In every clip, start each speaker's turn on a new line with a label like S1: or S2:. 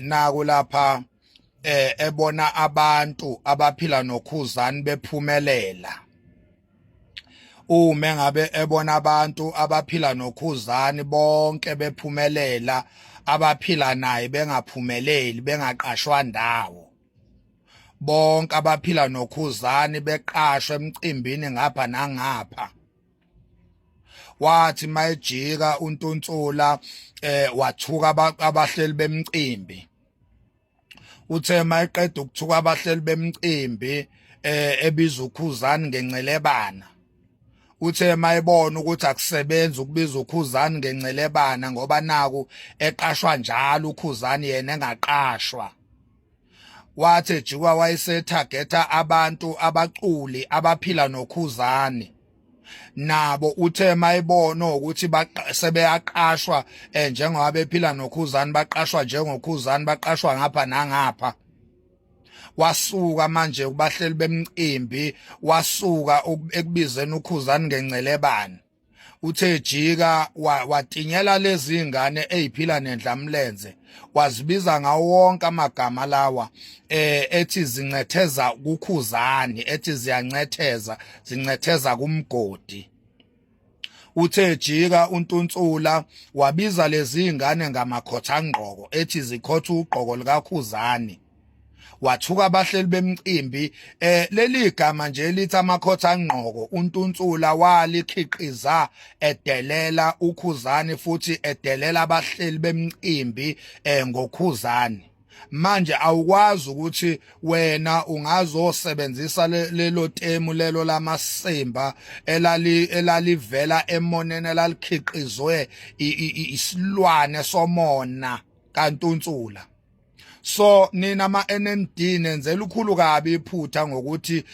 S1: naku lapha ebona abantu abaphila nokhuzani bephumelela. Uma ngabe ebona abantu abaphila nokhuzani bonke bephumelela, abaphila naye bengaphumeleli, bengaqashwa ndawo. Bonke abaphila nokhuzani beqashwe emcimbini ngapha nangapha. Wathi mayijika uNtunsula wathuka abahleli bemcimbi. Uthe mayiqeda ukuthuka abahleli bemcimbi ebiza ukhuzani ngencelebana. Uthe mayibona ukuthi akusebenzi ukubiza ukhuzani ngencelebana ngoba naku eqashwa njalo ukhuzani yena engaqashwa. Wathi ejikwa wayesetageta abantu abaculi abaphila nokhuzani. Nabo uthe mayibona ukuthi sebeyaqashwa njengoba bephila nokhuzani, baqashwa njengokhuzani, baqashwa ngapha nangapha. Wasuka manje kubahleli bemcimbi, wasuka ekubizeni ukhuzani ngencelebane. Uthe ejika watinyela lezi ingane eziphila nendlamlenze, wazibiza ngawo wonke amagama lawa ethi zincetheza kukhuzani, ethi ziyancetheza, zincetheza kumgodi. Uthe ejika uNtunsula wabiza lezi ingane ngamakhotha-ngqoko, ethi zikhotha ugqoko likakhuzani. Wathuka abahleli bemcimbi leli gama nje lithi amakhotha-ngqoko uNtunsula walikhiqiza edelela ukhuzani futhi edelela abahleli bemcimbi ngokhuzani. Manje awukwazi ukuthi wena ungazosebenzisa lelo temu lelo lamasimba elalivela emoneni elalikhiqizwe isilwane somona kaNtunsula. So nina ama-NND nenzela ukhulu kabi iphutha ngokuthi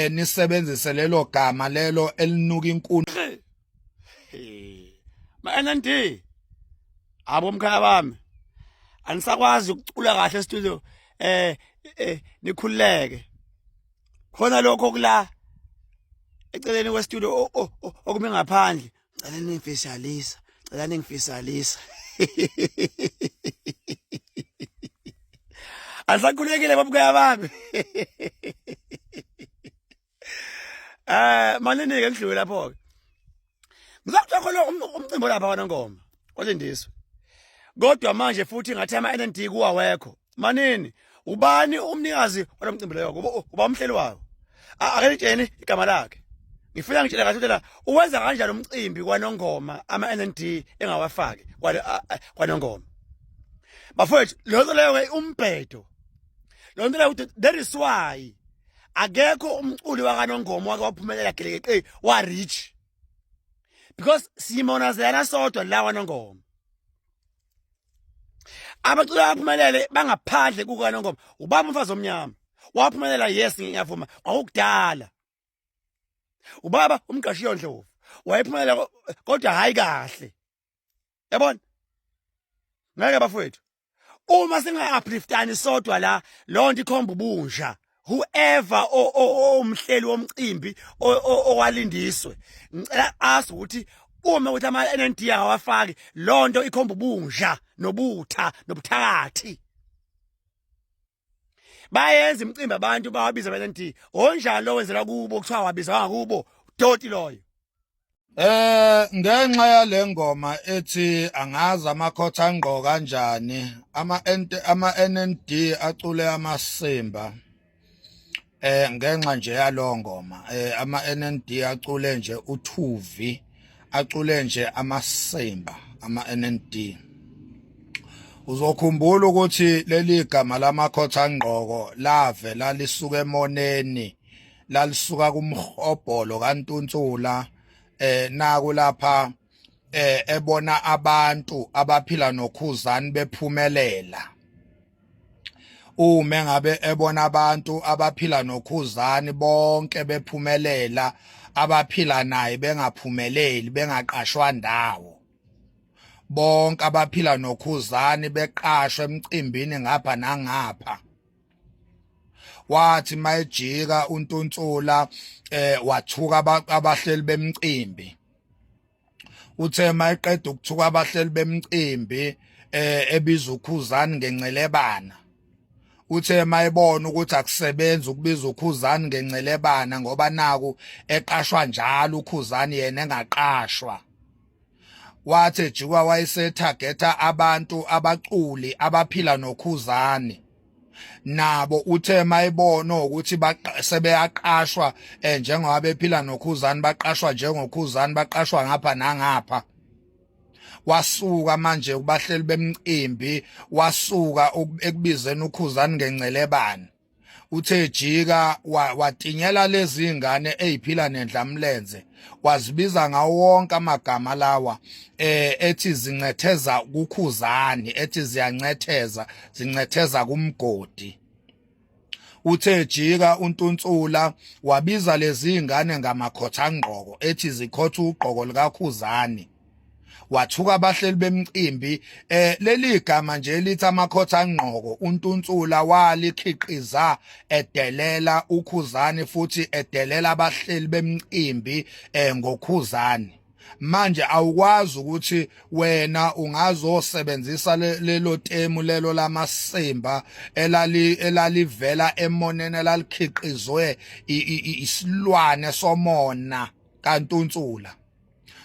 S1: nisebenzise lelo gama lelo elinuka inkuni.
S2: Ma-NND abo mkhaya bami anisakwazi ukucula kahle studio nikhululeke khona lokho kula eceleni kwestudio okume ngaphandle cela ningifisalisa, cela ningifisalisa. Asakhulekile babukaya bami. Manini-ke ngidlule lapho-ke. Ngizakuthola khona umcimbi lapha kwaNongoma kwaLindiswa. Kodwa manje futhi ngathi ama-NND kuwa wekho. Manini, ubani umnikazi walo mcimbi leyo? Uba umhleli wawo. Ake nitsheni igama lakhe. Ngifuna ngitshela kahle ukuthi la uwenza kanjani umcimbi kwaNongoma ama-NND engawafaki kwaNongoma. Bafowethu, lokho leyo umbhedo. Lonto leyo that is why akekho umculi wakaNongoma wake waphumelela gelekeqe wa reach. Because Simona zena sodwa la kwaNongoma. Abaculi abaphumelele bangaphandle kukaNongoma. Ubaba umfazi omnyama waphumelela, yes ngiyavuma, kwakudala. Ubaba umqashiyo Ndlovu wayephumelela kodwa hayi kahle. Yabona? Ngeke bafowethu. Uma singa-upliftani sodwa la, lonto ikhomba ubunja. Whoever umhleli womcimbi owalindiswe, ngicela azi ukuthi uma ukuthi ama-NND awafaki, lonto ikhomba ubunja nobutha nobuthakathi. Bayenza imicimbi abantu bawabiza ama-NND. Onjani lo wenzela kubo kuthiwa wabiza ngakubo? Doti loyo.
S1: Ngenxa yale ngoma ethi angazi amakhotha-ngqoko kanjani, ama-NND acule amasimba. Ngenxa nje yalo ngoma ama-NND acule nje uThuvi, acule nje amasimba ama-NND. Uzokhumbula ukuthi leli gama lamakhotha-ngqoko lavela lisuka emoneni, lalisuka kumhobholo kaNtunsula. Naku lapha ebona abantu abaphila nokhuzani bephumelela. Uma ngabe ebona abantu abaphila nokhuzani bonke bephumelela, abaphila naye bengaphumeleli, bengaqashwa ndawo. Bonke abaphila nokhuzani beqashwe emcimbini ngapha nangapha. Wathi mayijika uNtunsula wathuka abahleli bemcimbi. Uthe mayiqeda ukuthuka abahleli bemcimbi ebiza uKhuzani ngencelebana. Uthe mayibona ukuthi akusebenzi ukubiza uKhuzani ngencelebana ngoba naku eqashwa njalo uKhuzani yena engaqashwa. Wathi ejikwa wayesethagetha abantu abaculi abaphila noKhuzani. Nabo uthe mayibona ukuthi sebeyaqashwa njengoba bephila noKhuzani baqashwa njengoKhuzani baqashwa ngapha nangapha. Wasuka manje kubahleli bemcimbi wasuka ekubizeni uKhuzani ngencelebane. Uthe jika watinyela lezi ingane eziphila nendlamlenze wazibiza ngawo wonke amagama lawa ethi zincetheza kuKhuzani ethi zincetheza kumgodi. Uthe jika uNtuntsula wabiza lezi ingane ngamakhotha-ngqoko ethi zikhotha ugqoko likaKhuzani. Wathuka abahleli bemcimbi leli gama nje lithi amakhotha-ngqoko uNtuntsula walikhiqiza edelela uKhuzani futhi edelela abahleli bemcimbi ngoKhuzani. Manje awukwazi ukuthi wena ungazosebenzisa lelo temu lelo lamasimba elalivela emoneni elalikhiqizwe isilwane somona kaNtuntsula.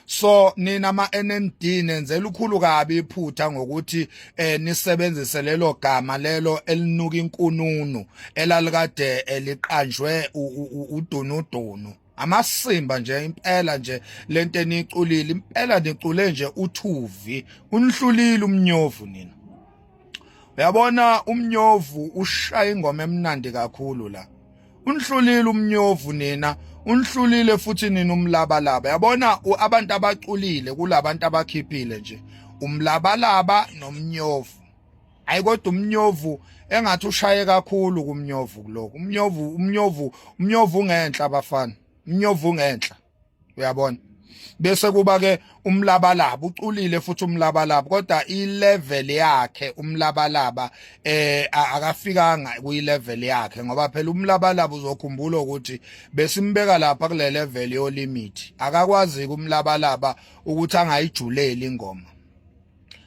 S1: So nina ama-NND nenzela ukhulu kabi iphutha ngokuthi nisebenzise lelo gama lelo elinuka inkununu elalikade eliqanjwe udunudunu. Amasimba nje impela nje lento eniculile impela nicule nje uThuvi unihlulile umnyovu nina. Uyabona umnyovu ushaya ingoma emnandi kakhulu la. Unihlulile umnyovu nina. Unihlulile futhi nina umlabalaba. Yabona abantu abaculile kulabantu abakhiphile nje. Umlabalaba nomnyovu. Ayikodwa umnyovu engathi ushaye kakhulu kumnyovu lokho. Umnyovu ungenhla abafana. Umnyovu ungenhla. Uyabona? Bese kuba ke umlabalaba uculile futhi umlabalaba kodwa ilevel yakhe umlabalaba akafikanga kuyilevel yakhe ngoba phela umlabalaba uzokhumbula ukuthi besimbeka lapha kule level yo limit akakwazi kumlabalaba ukuthi angayijuleli ingoma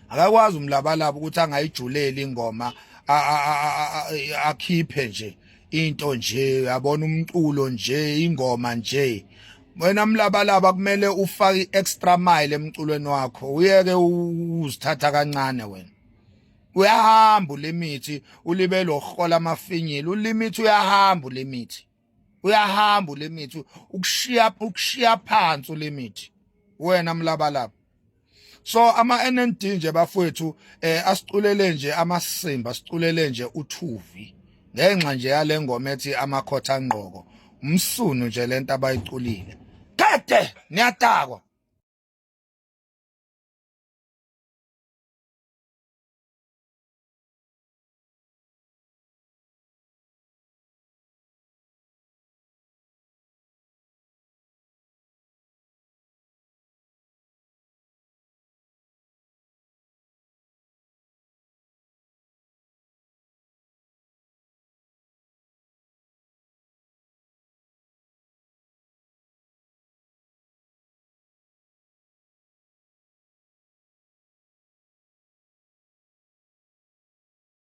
S1: akakwazi umlabalaba ukuthi angayijuleli ingoma akhiphe nje into nje yabona umculo nje ingoma nje. Wena mlabalaba kumele ufake extra mile emculweni wakho uyeke uzithatha kancane wena. Uyahamba ulimithi ulibele uhola amafinyila ulimithi uyahamba ulimithi. Uyahamba ulimithi ukushiya phansi ulimithi. Wena mlabalaba. So ama-NND nje bafowethu asiculele nje amasimba siculele nje uThuvi ngenxa nje yale ngoma ethi amakhotha-ngqoko umsunu nje lento abayiculile. Kade niyatakwa.